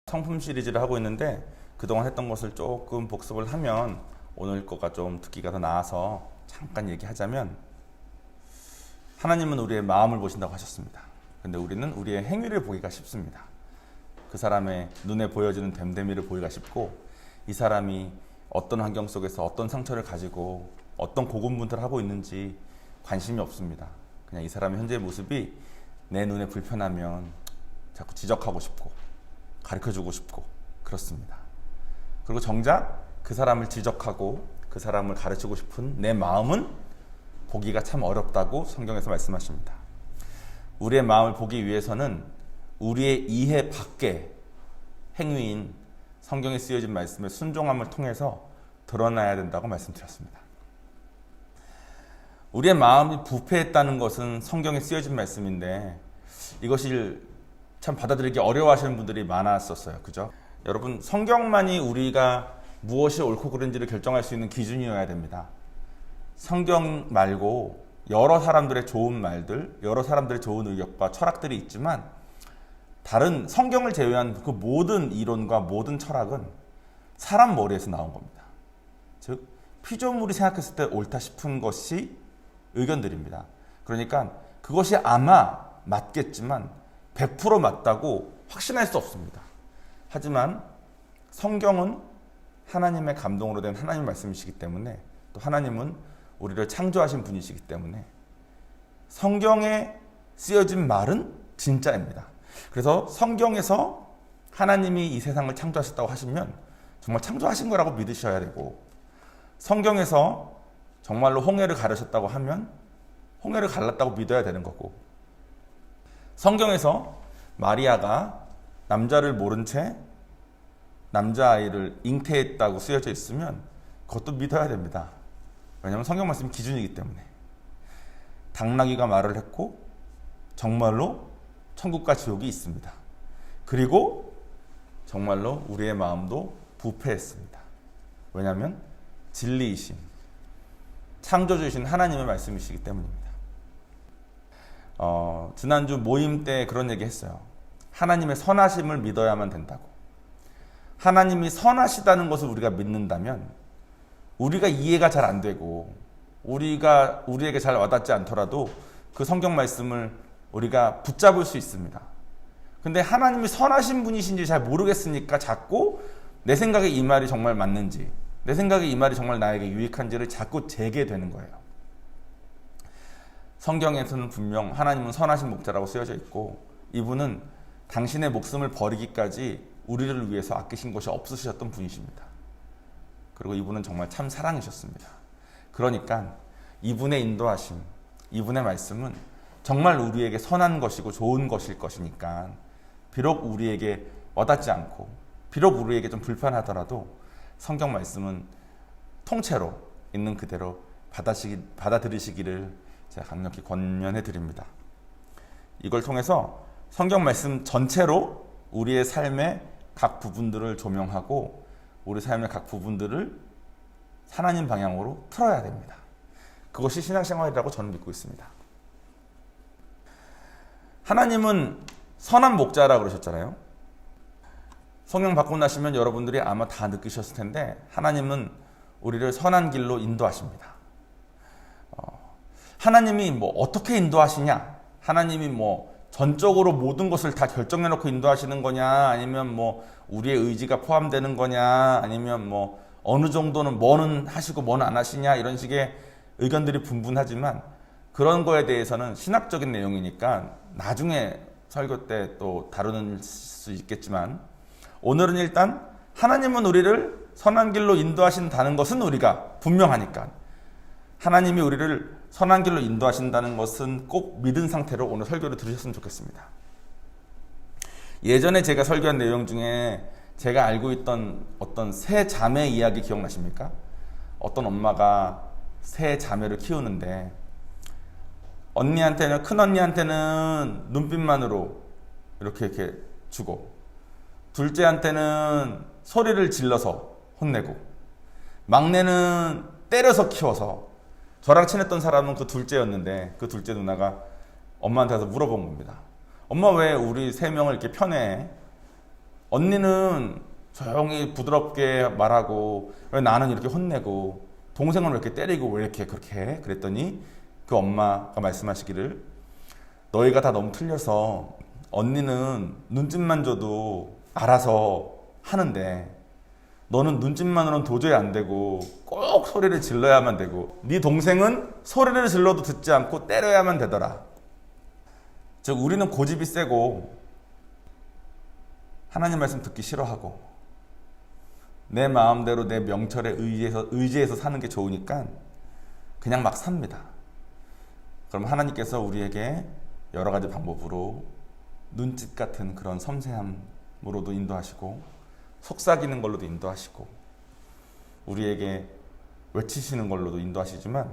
성품 시리즈를 하고 있는데 그동안 했던 것을 조금 복습을 하면 오늘 거가 좀 듣기가 더 나아서 잠깐 얘기하자면, 하나님은 우리의 마음을 보신다고 하셨습니다. 근데 우리는 우리의 행위를 보기가 쉽습니다. 그 사람의 눈에 보여지는 됨됨이를 보기가 쉽고, 이 사람이 어떤 환경 속에서 어떤 상처를 가지고 어떤 고군분투를 하고 있는지 관심이 없습니다. 그냥 이 사람의 현재 모습이 내 눈에 불편하면 자꾸 지적하고 싶고 가르쳐주고 싶고 그렇습니다. 그리고 정작 그 사람을 지적하고 그 사람을 가르치고 싶은 내 마음은 보기가 참 어렵다고 성경에서 말씀하십니다. 우리의 마음을 보기 위해서는 우리의 이해 밖의 행위인 성경에 쓰여진 말씀의 순종함을 통해서 드러나야 된다고 말씀드렸습니다. 우리의 마음이 부패했다는 것은 성경에 쓰여진 말씀인데, 이것을 참 받아들이기 어려워하시는 분들이 많았었어요. 그죠? 여러분, 성경만이 우리가 무엇이 옳고 그른지를 결정할 수 있는 기준이어야 됩니다. 성경 말고 여러 사람들의 좋은 말들, 여러 사람들의 좋은 의견과 철학들이 있지만, 다른 성경을 제외한 그 모든 이론과 모든 철학은 사람 머리에서 나온 겁니다. 즉, 피조물이 생각했을 때 옳다 싶은 것이 의견들입니다. 그러니까 그것이 아마 맞겠지만 100% 맞다고 확신할 수 없습니다. 하지만 성경은 하나님의 감동으로 된 하나님의 말씀이시기 때문에, 또 하나님은 우리를 창조하신 분이시기 때문에 성경에 쓰여진 말은 진짜입니다. 그래서 성경에서 하나님이 이 세상을 창조하셨다고 하시면 정말 창조하신 거라고 믿으셔야 되고, 성경에서 정말로 홍해를 가르셨다고 하면 홍해를 갈랐다고 믿어야 되는 거고, 성경에서 마리아가 남자를 모른 채 남자아이를 잉태했다고 쓰여져 있으면 그것도 믿어야 됩니다. 왜냐하면 성경 말씀이 기준이기 때문에. 당나귀가 말을 했고 정말로 천국과 지옥이 있습니다. 그리고 정말로 우리의 마음도 부패했습니다. 왜냐하면 진리이신 창조주이신 하나님의 말씀이시기 때문입니다. 지난주 모임 때 그런 얘기 했어요. 하나님의 선하심을 믿어야만 된다고. 하나님이 선하시다는 것을 우리가 믿는다면, 우리가 이해가 잘 안 되고 우리에게 잘 와닿지 않더라도 그 성경 말씀을 우리가 붙잡을 수 있습니다. 근데 하나님이 선하신 분이신지 잘 모르겠으니까 자꾸 내 생각에 이 말이 정말 맞는지, 내 생각에 이 말이 정말 나에게 유익한지를 자꾸 재게 되는 거예요. 성경에서는 분명 하나님은 선하신 목자라고 쓰여져 있고, 이분은 당신의 목숨을 버리기까지 우리를 위해서 아끼신 것이 없으셨던 분이십니다. 그리고 이분은 정말 참 사랑이셨습니다. 그러니까 이분의 인도하심, 이분의 말씀은 정말 우리에게 선한 것이고 좋은 것일 것이니까, 비록 우리에게 와닿지 않고 비록 우리에게 좀 불편하더라도 성경 말씀은 통째로 있는 그대로 받아들이시기를 제가 강력히 권면해 드립니다. 이걸 통해서 성경 말씀 전체로 우리의 삶의 각 부분들을 조명하고 우리 삶의 각 부분들을 하나님 방향으로 틀어야 됩니다. 그것이 신앙생활이라고 저는 믿고 있습니다. 하나님은 선한 목자라고 그러셨잖아요. 성경 받고 나시면 여러분들이 아마 다 느끼셨을 텐데, 하나님은 우리를 선한 길로 인도하십니다. 하나님이 뭐 어떻게 인도하시냐? 하나님이 뭐 전적으로 모든 것을 다 결정해놓고 인도하시는 거냐? 아니면 뭐 우리의 의지가 포함되는 거냐? 아니면 뭐 어느 정도는 뭐는 하시고 뭐는 안 하시냐? 이런 식의 의견들이 분분하지만, 그런 거에 대해서는 신학적인 내용이니까 나중에 설교 때 또 다루는 수 있겠지만, 오늘은 일단 하나님은 우리를 선한 길로 인도하신다는 것은 우리가 분명하니까, 하나님이 우리를 선한 길로 인도하신다는 것은 꼭 믿은 상태로 오늘 설교를 들으셨으면 좋겠습니다. 예전에 제가 설교한 내용 중에 제가 알고 있던 어떤 세 자매 이야기 기억나십니까? 어떤 엄마가 세 자매를 키우는데, 언니한테는, 큰 언니한테는 눈빛만으로 이렇게 주고, 둘째한테는 소리를 질러서 혼내고, 막내는 때려서 키워서, 저랑 친했던 사람은 그 둘째였는데, 그 둘째 누나가 엄마한테 가서 물어본 겁니다. 엄마, 왜 우리 세 명을 이렇게 편애? 언니는 조용히 부드럽게 말하고 왜 나는 이렇게 혼내고 동생은 왜 이렇게 때리고 왜 이렇게 그렇게 해? 그랬더니 그 엄마가 말씀하시기를 너희가 다 너무 틀려서 언니는 눈짓만 줘도 알아서 하는데 너는 눈짓만으로는 도저히 안 되고 꼭 소리를 질러야만 되고 네 동생은 소리를 질러도 듣지 않고 때려야만 되더라. 즉 우리는 고집이 세고 하나님 말씀 듣기 싫어하고 내 마음대로 내 명철에 의지해서 사는 게 좋으니까 그냥 막 삽니다. 그럼 하나님께서 우리에게 여러 가지 방법으로 눈짓 같은 그런 섬세함으로도 인도하시고 속삭이는 걸로도 인도하시고 우리에게 외치시는 걸로도 인도하시지만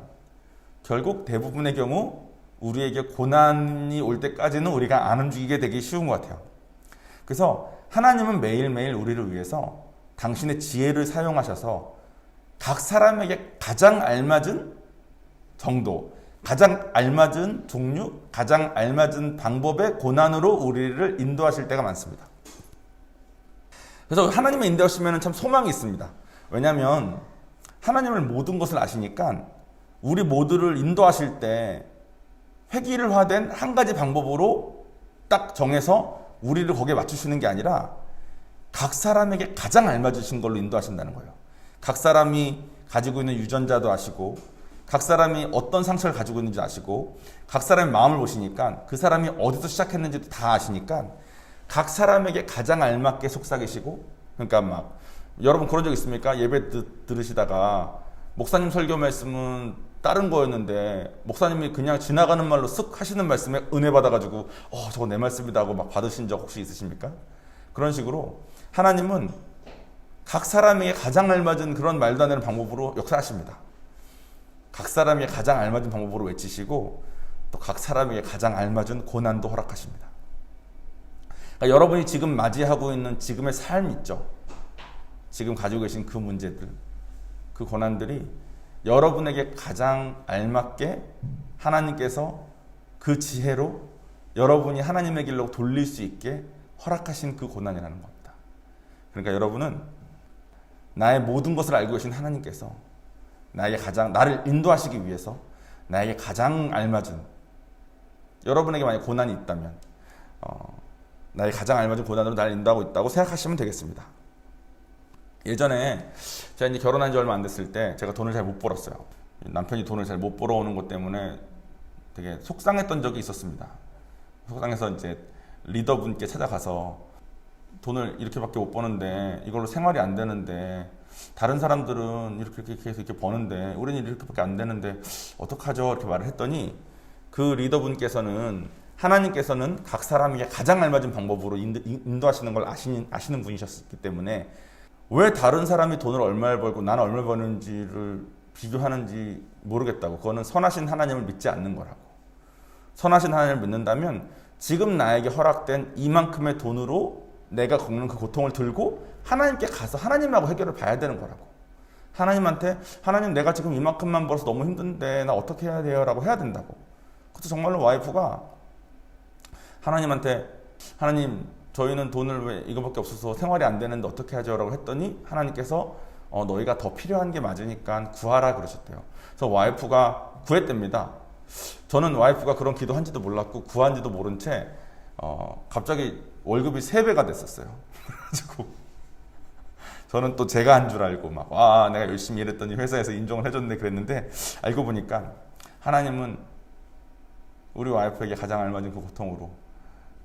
결국 대부분의 경우 우리에게 고난이 올 때까지는 우리가 안 움직이게 되기 쉬운 것 같아요. 그래서 하나님은 매일매일 우리를 위해서 당신의 지혜를 사용하셔서 각 사람에게 가장 알맞은 정도, 가장 알맞은 종류, 가장 알맞은 방법의 고난으로 우리를 인도하실 때가 많습니다. 그래서 하나님의 인도하시면 참 소망이 있습니다. 왜냐하면 하나님을 모든 것을 아시니까 우리 모두를 인도하실 때 획일화된 한 가지 방법으로 딱 정해서 우리를 거기에 맞추시는 게 아니라 각 사람에게 가장 알맞으신 걸로 인도하신다는 거예요. 각 사람이 가지고 있는 유전자도 아시고 각 사람이 어떤 상처를 가지고 있는지 아시고 각 사람의 마음을 보시니까 그 사람이 어디서 시작했는지도 다 아시니까 각 사람에게 가장 알맞게 속삭이시고 그러니까 막 여러분 그런 적 있습니까? 예배 들으시다가 목사님 설교 말씀은 다른 거였는데 목사님이 그냥 지나가는 말로 쓱 하시는 말씀에 은혜 받아가지고 저거 내 말씀이다 하고 막 받으신 적 혹시 있으십니까? 그런 식으로 하나님은 각 사람에게 가장 알맞은 그런 말도 안 되는 방법으로 역사하십니다. 각 사람에게 가장 알맞은 방법으로 외치시고 또 각 사람에게 가장 알맞은 고난도 허락하십니다. 그러니까 여러분이 지금 맞이하고 있는 지금의 삶 있죠. 지금 가지고 계신 그 문제들, 그 고난들이 여러분에게 가장 알맞게 하나님께서 그 지혜로 여러분이 하나님의 길로 돌릴 수 있게 허락하신 그 고난이라는 겁니다. 그러니까 여러분은 나의 모든 것을 알고 계신 하나님께서 나를 인도하시기 위해서 나에게 가장 알맞은 여러분에게 만약 고난이 있다면 나에게 가장 알맞은 고난으로 나를 인도하고 있다고 생각하시면 되겠습니다. 예전에 제가 이제 결혼한 지 얼마 안 됐을 때 제가 돈을 잘 못 벌었어요. 남편이 돈을 잘 못 벌어오는 것 때문에 되게 속상했던 적이 있었습니다. 속상해서 이제 리더분께 찾아가서 돈을 이렇게밖에 못 버는데 이걸로 생활이 안 되는데 다른 사람들은 이렇게 해서 이렇게 버는데 우리는 이렇게밖에 안 되는데 어떡하죠? 이렇게 말을 했더니 그 리더분께서는 하나님께서는 각 사람에게 가장 알맞은 방법으로 인도하시는 걸 아시는 분이셨기 때문에 왜 다른 사람이 돈을 얼마를 벌고 나는 얼마를 버는지를 비교하는지 모르겠다고. 그거는 선하신 하나님을 믿지 않는 거라고. 선하신 하나님을 믿는다면 지금 나에게 허락된 이만큼의 돈으로 내가 겪는 그 고통을 들고 하나님께 가서 하나님하고 해결을 봐야 되는 거라고. 하나님한테 하나님 내가 지금 이만큼만 벌어서 너무 힘든데 나 어떻게 해야 돼요? 라고 해야 된다고. 그래서 정말로 와이프가 하나님한테 하나님 저희는 돈을 왜 이거밖에 없어서 생활이 안 되는데 어떻게 하죠? 라고 했더니 하나님께서 너희가 더 필요한 게 맞으니까 구하라 그러셨대요. 그래서 와이프가 구했답니다. 저는 와이프가 그런 기도한지도 몰랐고 구한지도 모른 채 갑자기 월급이 3배가 됐었어요. 그래가지고 저는 또 제가 한 줄 알고 막 내가 열심히 일했더니 회사에서 인정을 해줬네 그랬는데 알고 보니까 하나님은 우리 와이프에게 가장 알맞은 그 고통으로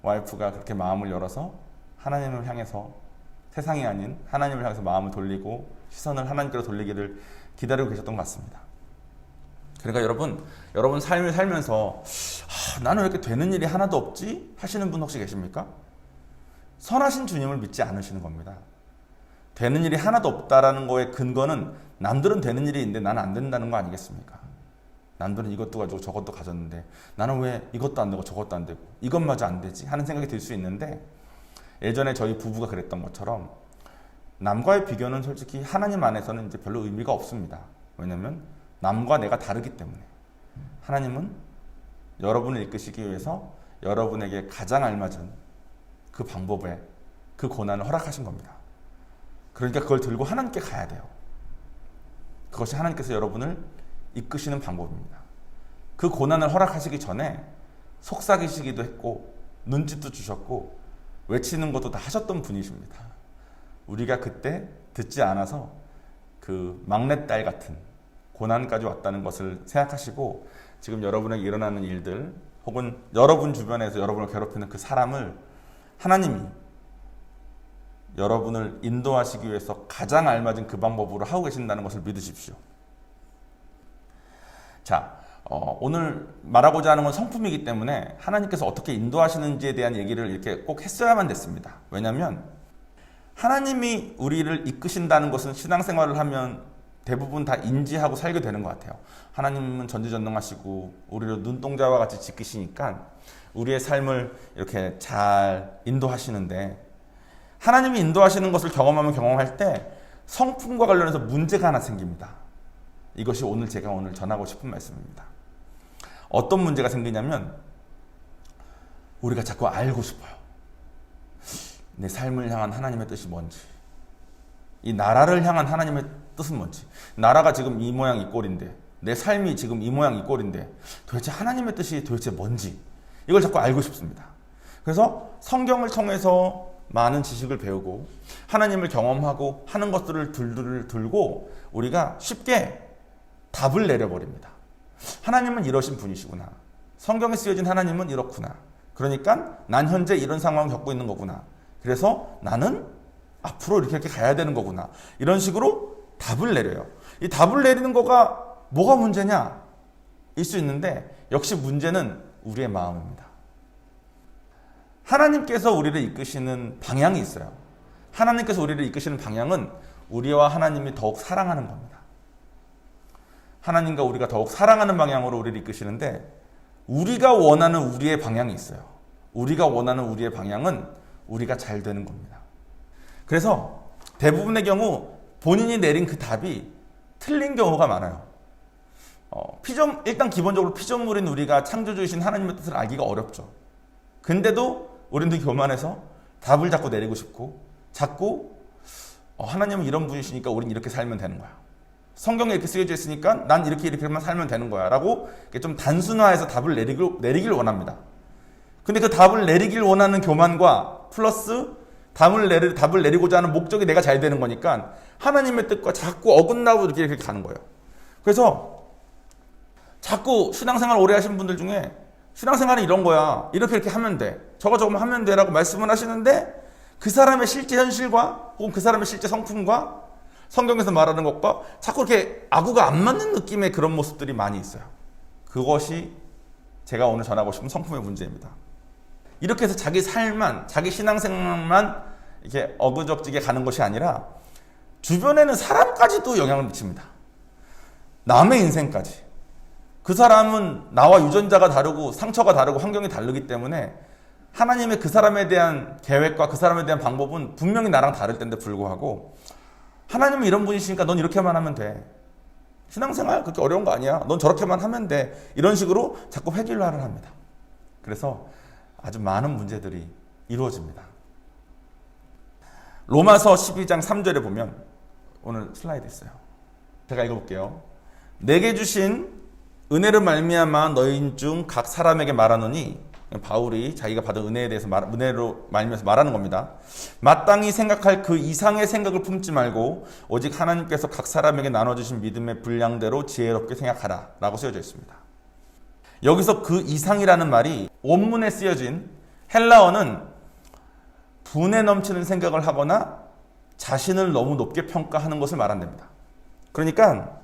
와이프가 그렇게 마음을 열어서 하나님을 향해서 세상이 아닌 하나님을 향해서 마음을 돌리고 시선을 하나님께로 돌리기를 기다리고 계셨던 것 같습니다. 그러니까 여러분 삶을 살면서 나는 왜 이렇게 되는 일이 하나도 없지? 하시는 분 혹시 계십니까? 선하신 주님을 믿지 않으시는 겁니다. 되는 일이 하나도 없다라는 거의 근거는 남들은 되는 일이 있는데 나는 안 된다는 거 아니겠습니까? 남들은 이것도 가지고 저것도 가졌는데 나는 왜 이것도 안 되고 저것도 안 되고 이것마저 안 되지 하는 생각이 들 수 있는데 예전에 저희 부부가 그랬던 것처럼 남과의 비교는 솔직히 하나님 안에서는 이제 별로 의미가 없습니다. 왜냐하면 남과 내가 다르기 때문에 하나님은 여러분을 이끄시기 위해서 여러분에게 가장 알맞은 그 방법에 그 고난을 허락하신 겁니다. 그러니까 그걸 들고 하나님께 가야 돼요. 그것이 하나님께서 여러분을 이끄시는 방법입니다. 그 고난을 허락하시기 전에 속삭이시기도 했고 눈짓도 주셨고 외치는 것도 다 하셨던 분이십니다. 우리가 그때 듣지 않아서 그 막내딸 같은 고난까지 왔다는 것을 생각하시고 지금 여러분에게 일어나는 일들 혹은 여러분 주변에서 여러분을 괴롭히는 그 사람을 하나님이 여러분을 인도하시기 위해서 가장 알맞은 그 방법으로 하고 계신다는 것을 믿으십시오. 자, 오늘 말하고자 하는 건 성품이기 때문에 하나님께서 어떻게 인도하시는지에 대한 얘기를 이렇게 꼭 했어야만 됐습니다. 왜냐하면 하나님이 우리를 이끄신다는 것은 신앙생활을 하면 대부분 다 인지하고 살게 되는 것 같아요. 하나님은 전지전능하시고 우리를 눈동자와 같이 지키시니까 우리의 삶을 이렇게 잘 인도하시는데 하나님이 인도하시는 것을 경험하면 경험할 때 성품과 관련해서 문제가 하나 생깁니다. 이것이 제가 오늘 전하고 싶은 말씀입니다. 어떤 문제가 생기냐면 우리가 자꾸 알고 싶어요. 내 삶을 향한 하나님의 뜻이 뭔지, 이 나라를 향한 하나님의 뜻은 뭔지, 나라가 지금 이 모양 이 꼴인데 내 삶이 지금 이 모양 이 꼴인데 도대체 하나님의 뜻이 도대체 뭔지 이걸 자꾸 알고 싶습니다. 그래서 성경을 통해서 많은 지식을 배우고 하나님을 경험하고 하는 것들을 들고 우리가 쉽게 답을 내려버립니다. 하나님은 이러신 분이시구나. 성경에 쓰여진 하나님은 이렇구나. 그러니까 난 현재 이런 상황을 겪고 있는 거구나. 그래서 나는 앞으로 이렇게 가야 되는 거구나. 이런 식으로 답을 내려요. 이 답을 내리는 거가 뭐가 문제냐? 일 수 있는데 역시 문제는 우리의 마음입니다. 하나님께서 우리를 이끄시는 방향이 있어요. 하나님께서 우리를 이끄시는 방향은 우리와 하나님이 더욱 사랑하는 겁니다. 하나님과 우리가 더욱 사랑하는 방향으로 우리를 이끄시는데 우리가 원하는 우리의 방향이 있어요. 우리가 원하는 우리의 방향은 우리가 잘 되는 겁니다. 그래서 대부분의 경우 본인이 내린 그 답이 틀린 경우가 많아요. 일단 기본적으로 피조물인 우리가 창조주이신 하나님의 뜻을 알기가 어렵죠. 근데도 우리는 교만해서 답을 자꾸 내리고 싶고 자꾸 하나님은 이런 분이시니까 우리는 이렇게 살면 되는 거야. 성경에 이렇게 쓰여져 있으니까 난 이렇게만 살면 되는 거야 라고 좀 단순화해서 답을 내리길 원합니다. 근데 그 답을 내리길 원하는 교만과 플러스 답을 내리고자 하는 목적이 내가 잘 되는 거니까 하나님의 뜻과 자꾸 어긋나고 이렇게 가는 거예요. 그래서 자꾸 신앙생활 오래 하신 분들 중에 신앙생활은 이런 거야. 이렇게 하면 돼. 저거 하면 돼 라고 말씀을 하시는데 그 사람의 실제 현실과 혹은 그 사람의 실제 성품과 성경에서 말하는 것과 자꾸 이렇게 아구가 안 맞는 느낌의 그런 모습들이 많이 있어요. 그것이 제가 오늘 전하고 싶은 성품의 문제입니다. 이렇게 해서 자기 삶만, 자기 신앙생활만 이렇게 어그적지게 가는 것이 아니라 주변에는 사람까지도 영향을 미칩니다. 남의 인생까지. 그 사람은 나와 유전자가 다르고 상처가 다르고 환경이 다르기 때문에 하나님의 그 사람에 대한 계획과 그 사람에 대한 방법은 분명히 나랑 다를 텐데 불구하고 하나님은 이런 분이시니까 넌 이렇게만 하면 돼. 신앙생활 그렇게 어려운 거 아니야. 넌 저렇게만 하면 돼. 이런 식으로 자꾸 획일화를 합니다. 그래서 아주 많은 문제들이 이루어집니다. 로마서 12장 3절에 보면 오늘 슬라이드 있어요. 제가 읽어볼게요. 내게 주신 은혜로 말미암아 너희 중 각 사람에게 말하노니 바울이 자기가 받은 은혜에 대해서 은혜로 말미암아서 말하는 겁니다. 마땅히 생각할 그 이상의 생각을 품지 말고 오직 하나님께서 각 사람에게 나눠주신 믿음의 분량대로 지혜롭게 생각하라 라고 쓰여져 있습니다. 여기서 그 이상이라는 말이 원문에 쓰여진 헬라어는 분에 넘치는 생각을 하거나 자신을 너무 높게 평가하는 것을 말한답니다. 그러니까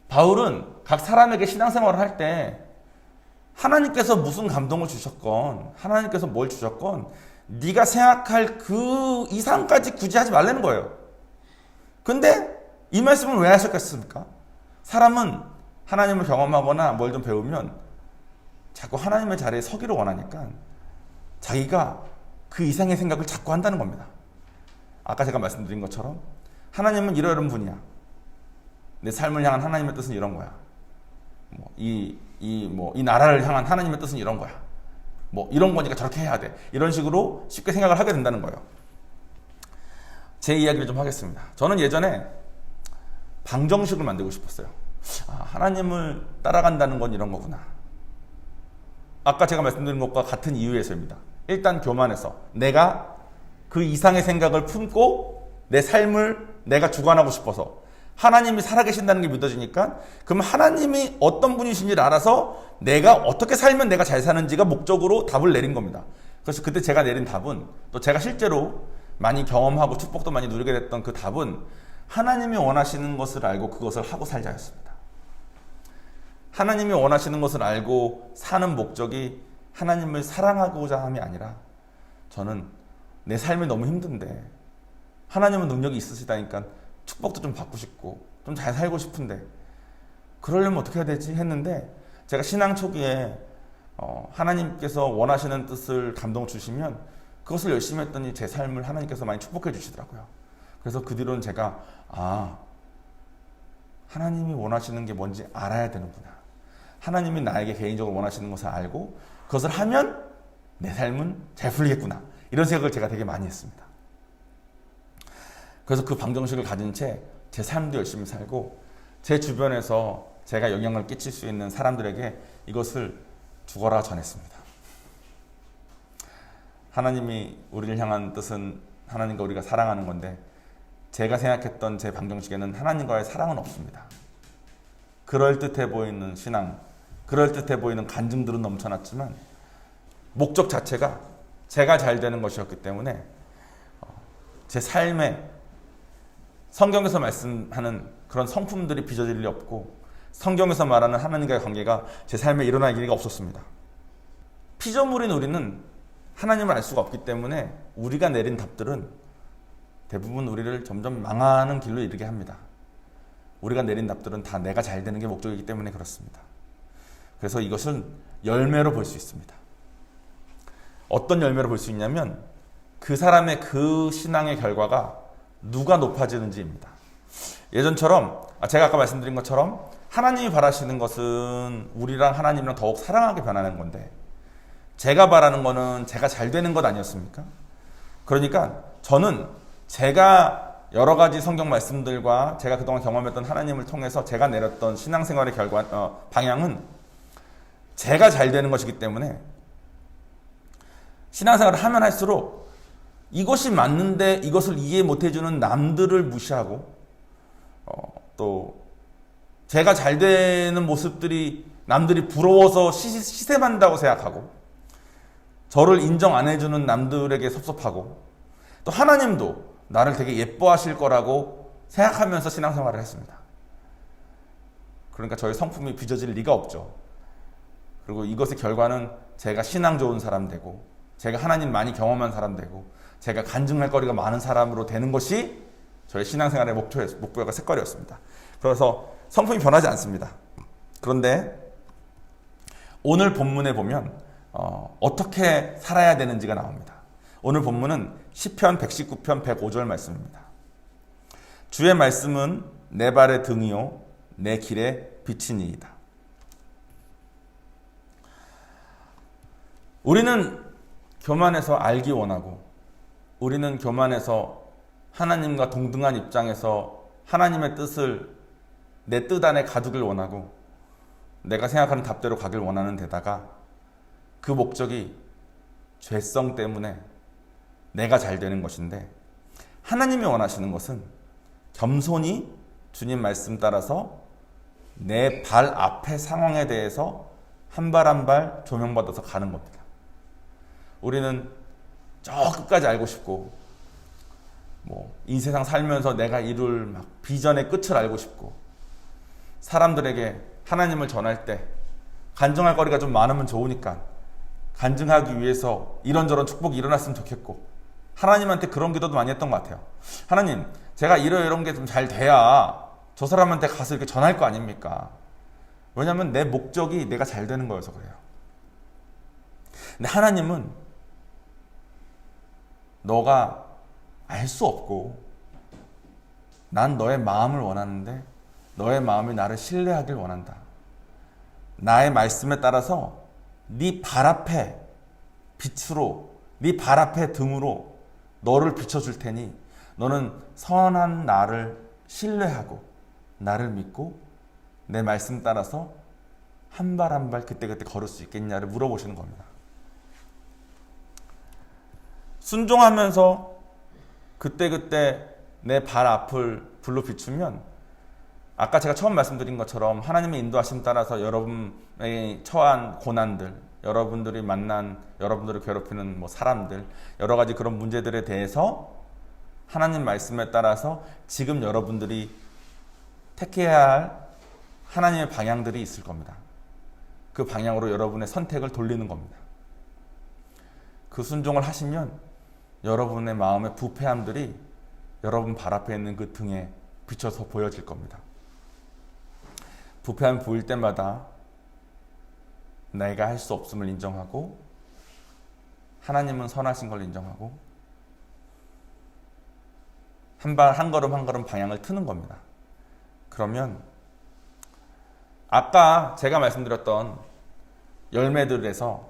바울은 각 사람에게 신앙생활을 할 때 하나님께서 무슨 감동을 주셨건 하나님께서 뭘 주셨건 네가 생각할 그 이상까지 굳이 하지 말라는 거예요. 근데 이 말씀을 왜 하셨겠습니까? 사람은 하나님을 경험하거나 뭘 좀 배우면 자꾸 하나님의 자리에 서기를 원하니까 자기가 그 이상의 생각을 자꾸 한다는 겁니다. 아까 제가 말씀드린 것처럼 하나님은 이런 분이야. 내 삶을 향한 하나님의 뜻은 이런 거야. 이 나라를 향한 하나님의 뜻은 이런 거야. 뭐 이런 거니까 저렇게 해야 돼. 이런 식으로 쉽게 생각을 하게 된다는 거예요. 제 이야기를 좀 하겠습니다. 저는 예전에 방정식을 만들고 싶었어요. 하나님을 따라간다는 건 이런 거구나. 아까 제가 말씀드린 것과 같은 이유에서입니다. 일단 교만해서 내가 그 이상의 생각을 품고 내 삶을 내가 주관하고 싶어서 하나님이 살아계신다는 게 믿어지니까 그럼 하나님이 어떤 분이신지를 알아서 내가 어떻게 살면 내가 잘 사는지가 목적으로 답을 내린 겁니다. 그래서 그때 제가 내린 답은 또 제가 실제로 많이 경험하고 축복도 많이 누리게 됐던 그 답은 하나님이 원하시는 것을 알고 그것을 하고 살자였습니다. 하나님이 원하시는 것을 알고 사는 목적이 하나님을 사랑하고자 함이 아니라 저는 내 삶이 너무 힘든데 하나님은 능력이 있으시다니까 축복도 좀 받고 싶고 좀 잘 살고 싶은데 그러려면 어떻게 해야 되지 했는데 제가 신앙 초기에 하나님께서 원하시는 뜻을 감동 주시면 그것을 열심히 했더니 제 삶을 하나님께서 많이 축복해 주시더라고요. 그래서 그 뒤로는 제가 하나님이 원하시는 게 뭔지 알아야 되는구나. 하나님이 나에게 개인적으로 원하시는 것을 알고 그것을 하면 내 삶은 잘 풀리겠구나. 이런 생각을 제가 되게 많이 했습니다. 그래서 그 방정식을 가진 채 제 삶도 열심히 살고 제 주변에서 제가 영향을 끼칠 수 있는 사람들에게 이것을 죽어라 전했습니다. 하나님이 우리를 향한 뜻은 하나님과 우리가 사랑하는 건데 제가 생각했던 제 방정식에는 하나님과의 사랑은 없습니다. 그럴듯해 보이는 신앙, 그럴듯해 보이는 간증들은 넘쳐났지만 목적 자체가 제가 잘 되는 것이었기 때문에 제 삶에 성경에서 말씀하는 그런 성품들이 빚어질 리 없고 성경에서 말하는 하나님과의 관계가 제 삶에 일어날 일이 없었습니다. 피조물인 우리는 하나님을 알 수가 없기 때문에 우리가 내린 답들은 대부분 우리를 점점 망하는 길로 이르게 합니다. 우리가 내린 답들은 다 내가 잘 되는 게 목적이기 때문에 그렇습니다. 그래서 이것은 열매로 볼 수 있습니다. 어떤 열매로 볼 수 있냐면 그 사람의 그 신앙의 결과가 누가 높아지는지입니다. 예전처럼 제가 아까 말씀드린 것처럼 하나님이 바라시는 것은 우리랑 하나님이랑 더욱 사랑하게 변하는 건데 제가 바라는 거는 제가 잘 되는 것 아니었습니까? 그러니까 저는 제가 여러 가지 성경 말씀들과 제가 그동안 경험했던 하나님을 통해서 제가 내렸던 신앙생활의 방향은 제가 잘 되는 것이기 때문에 신앙생활을 하면 할수록 이것이 맞는데 이것을 이해 못해주는 남들을 무시하고 또 제가 잘 되는 모습들이 남들이 부러워서 시샘한다고 생각하고 저를 인정 안 해주는 남들에게 섭섭하고 또 하나님도 나를 되게 예뻐하실 거라고 생각하면서 신앙생활을 했습니다. 그러니까 저의 성품이 빚어질 리가 없죠. 그리고 이것의 결과는 제가 신앙 좋은 사람 되고 제가 하나님 많이 경험한 사람 되고 제가 간증할 거리가 많은 사람으로 되는 것이 저의 신앙생활의 목표가 색깔이었습니다. 그래서 성품이 변하지 않습니다. 그런데 오늘 본문에 보면 어떻게 살아야 되는지가 나옵니다. 오늘 본문은 시편 119편 105절 말씀입니다. 주의 말씀은 내 발의 등이요 내 길의 빛이니이다. 우리는 교만해서 알기 원하고 우리는 교만해서 하나님과 동등한 입장에서 하나님의 뜻을 내 뜻 안에 가두길 원하고 내가 생각하는 답대로 가길 원하는 데다가 그 목적이 죄성 때문에 내가 잘 되는 것인데 하나님이 원하시는 것은 겸손히 주님 말씀 따라서 내 발 앞의 상황에 대해서 한 발 한 발 조명받아서 가는 겁니다. 우리는 저 끝까지 알고 싶고 이 세상 살면서 내가 이룰 비전의 끝을 알고 싶고 사람들에게 하나님을 전할 때 간증할 거리가 좀 많으면 좋으니까 간증하기 위해서 이런저런 축복이 일어났으면 좋겠고 하나님한테 그런 기도도 많이 했던 것 같아요. 하나님, 제가 이런 게 좀 잘 돼야 저 사람한테 가서 이렇게 전할 거 아닙니까? 왜냐하면 내 목적이 내가 잘 되는 거여서 그래요. 근데 하나님은 너가 알 수 없고 난 너의 마음을 원하는데 너의 마음이 나를 신뢰하길 원한다. 나의 말씀에 따라서 네 발 앞에 빛으로 네 발 앞에 등으로 너를 비춰줄 테니 너는 선한 나를 신뢰하고 나를 믿고 내 말씀 따라서 한 발 한 발 그때그때 걸을 수 있겠냐를 물어보시는 겁니다. 순종하면서 그때그때 내 발 앞을 불로 비추면 아까 제가 처음 말씀드린 것처럼 하나님의 인도하심 따라서 여러분의 처한 고난들, 여러분들이 만난, 여러분들을 괴롭히는 사람들, 여러 가지 그런 문제들에 대해서 하나님 말씀에 따라서 지금 여러분들이 택해야 할 하나님의 방향들이 있을 겁니다. 그 방향으로 여러분의 선택을 돌리는 겁니다. 그 순종을 하시면 여러분의 마음의 부패함들이 여러분 발 앞에 있는 그 등에 비춰서 보여질 겁니다. 부패함이 보일 때마다 내가 할 수 없음을 인정하고 하나님은 선하신 걸 인정하고 한 걸음 한 걸음 방향을 트는 겁니다. 그러면 아까 제가 말씀드렸던 열매들에서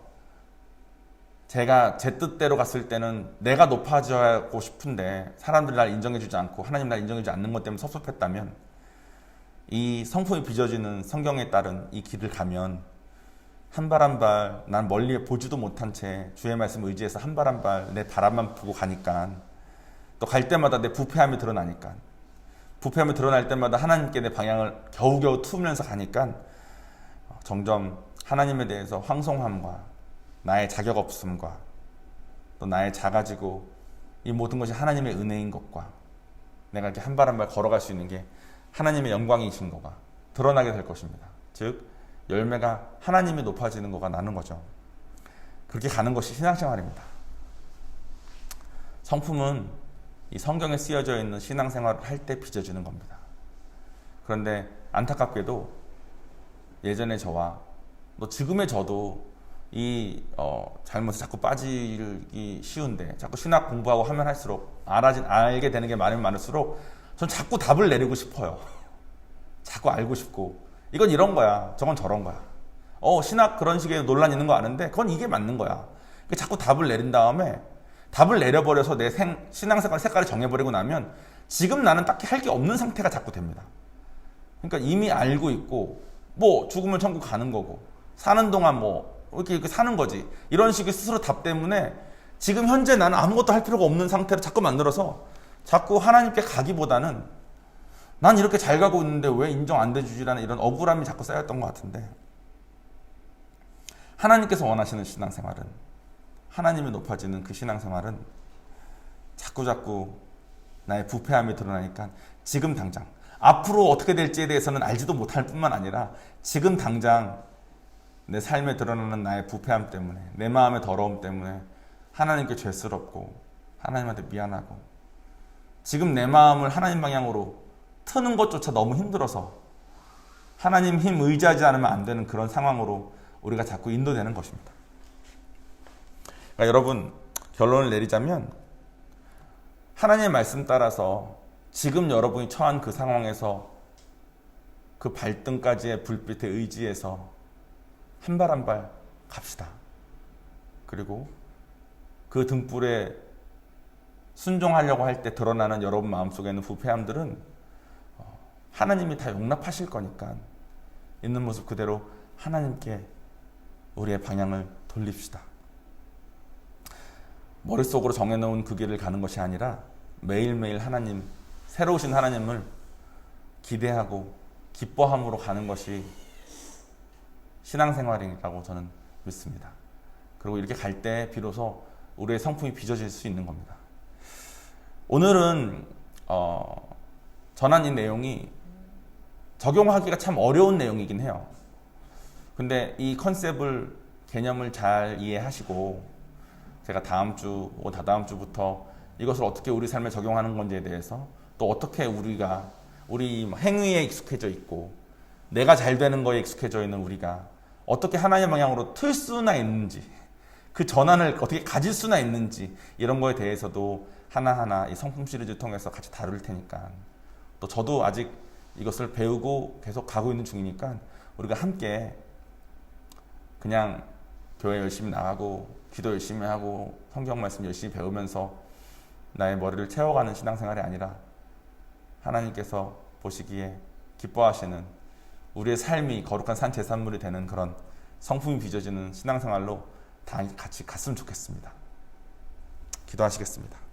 제가 제 뜻대로 갔을 때는 내가 높아지고 싶은데 사람들이 날 인정해주지 않고 하나님 날 인정해주지 않는 것 때문에 섭섭했다면 이 성품이 빚어지는 성경에 따른 이 길을 가면 한 발 한 발 난 멀리 보지도 못한 채 주의 말씀 의지해서 한 발 한 발 내 바람만 보고 가니까 또 갈 때마다 내 부패함이 드러나니까 부패함이 드러날 때마다 하나님께 내 방향을 겨우겨우 투면서 가니까 점점 하나님에 대해서 황송함과 나의 자격 없음과 또 나의 작아지고 이 모든 것이 하나님의 은혜인 것과 내가 이렇게 한 발 한 발 걸어갈 수 있는 게 하나님의 영광이신 거가 드러나게 될 것입니다. 즉 열매가 하나님이 높아지는 거가 나는 거죠. 그렇게 가는 것이 신앙생활입니다. 성품은 이 성경에 쓰여져 있는 신앙생활을 할 때 빚어지는 겁니다. 그런데 안타깝게도 예전의 저와 또 지금의 저도 이 잘못에 자꾸 빠지기 쉬운데 자꾸 신학 공부하고 하면 할수록 알게 되는 게 많으면 많을수록 전 자꾸 답을 내리고 싶어요. 자꾸 알고 싶고 이건 이런 거야 저건 저런 거야 신학 그런 식의 논란이 있는 거 아는데 그건 이게 맞는 거야. 자꾸 답을 내린 다음에 답을 내려버려서 내 신앙생활 색깔을 정해버리고 나면 지금 나는 딱히 할 게 없는 상태가 자꾸 됩니다. 그러니까 이미 알고 있고 죽으면 천국 가는 거고 사는 동안 이렇게 사는 거지 이런 식의 스스로 답 때문에 지금 현재 나는 아무것도 할 필요가 없는 상태를 자꾸 만들어서 자꾸 하나님께 가기보다는 난 이렇게 잘 가고 있는데 왜 인정 안 돼주지라는 이런 억울함이 자꾸 쌓였던 것 같은데 하나님께서 원하시는 신앙생활은 하나님이 높아지는 그 신앙생활은 자꾸자꾸 나의 부패함이 드러나니까 지금 당장 앞으로 어떻게 될지에 대해서는 알지도 못할 뿐만 아니라 지금 당장 내 삶에 드러나는 나의 부패함 때문에 내 마음의 더러움 때문에 하나님께 죄스럽고 하나님한테 미안하고 지금 내 마음을 하나님 방향으로 트는 것조차 너무 힘들어서 하나님 힘 의지하지 않으면 안 되는 그런 상황으로 우리가 자꾸 인도되는 것입니다. 그러니까 여러분 결론을 내리자면 하나님의 말씀 따라서 지금 여러분이 처한 그 상황에서 그 발등까지의 불빛에 의지해서 한 발 한 발 갑시다. 그리고 그 등불에 순종하려고 할 때 드러나는 여러분 마음속에 있는 부패함들은 하나님이 다 용납하실 거니까 있는 모습 그대로 하나님께 우리의 방향을 돌립시다. 머릿속으로 정해놓은 그 길을 가는 것이 아니라 매일매일 하나님, 새로 오신 하나님을 기대하고 기뻐함으로 가는 것이 신앙생활이라고 저는 믿습니다. 그리고 이렇게 갈 때 비로소 우리의 성품이 빚어질 수 있는 겁니다. 오늘은 전한 이 내용이 적용하기가 참 어려운 내용이긴 해요. 근데 이 컨셉을 개념을 잘 이해하시고 제가 다음 주, 다다음 주부터 이것을 어떻게 우리 삶에 적용하는 건지에 대해서 또 어떻게 우리가 우리 행위에 익숙해져 있고 내가 잘 되는 거에 익숙해져 있는 우리가 어떻게 하나님의 방향으로 틀 수나 있는지 그 전환을 어떻게 가질 수나 있는지 이런 거에 대해서도 하나하나 이 성품 시리즈 통해서 같이 다룰 테니까 또 저도 아직 이것을 배우고 계속 가고 있는 중이니까 우리가 함께 그냥 교회 열심히 나가고 기도 열심히 하고 성경 말씀 열심히 배우면서 나의 머리를 채워가는 신앙생활이 아니라 하나님께서 보시기에 기뻐하시는 우리의 삶이 거룩한 산 제산물이 되는 그런 성품이 빚어지는 신앙생활로 다 같이 갔으면 좋겠습니다. 기도하시겠습니다.